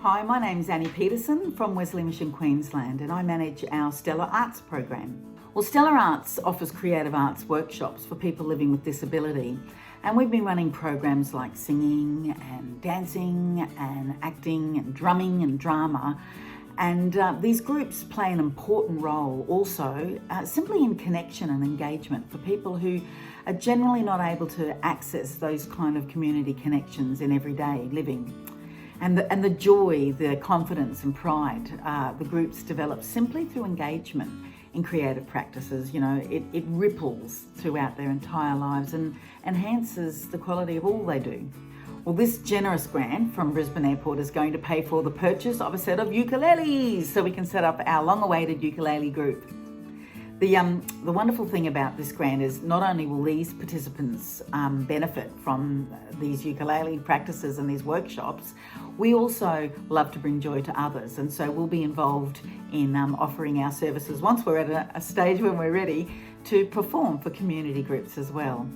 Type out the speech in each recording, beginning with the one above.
Hi, my name's Annie Peterson from Wesley Mission Queensland, and I manage our Stellar Arts program. Well, Stellar Arts offers creative arts workshops for people living with disability, and we've been running programs like singing and dancing and acting and drumming and drama. And these groups play an important role also simply in connection and engagement for people who are generally not able to access those kind of community connections in everyday living. And the joy, the confidence and pride the groups develop simply through engagement in creative practices. You know, it ripples throughout their entire lives and enhances the quality of all they do. Well, this generous grant from Brisbane Airport is going to pay for the purchase of a set of ukuleles so we can set up our long-awaited ukulele group. The wonderful thing about this grant is not only will these participants benefit from these ukulele practices and these workshops, we also love to bring joy to others, and so we'll be involved in offering our services once we're at a stage when we're ready to perform for community groups as well.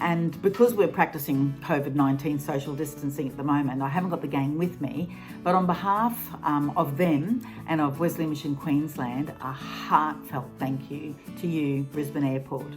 And because we're practicing COVID-19 social distancing at the moment, I haven't got the gang with me, but on behalf of them and of Wesley Mission Queensland, a heartfelt thank you to you, Brisbane Airport.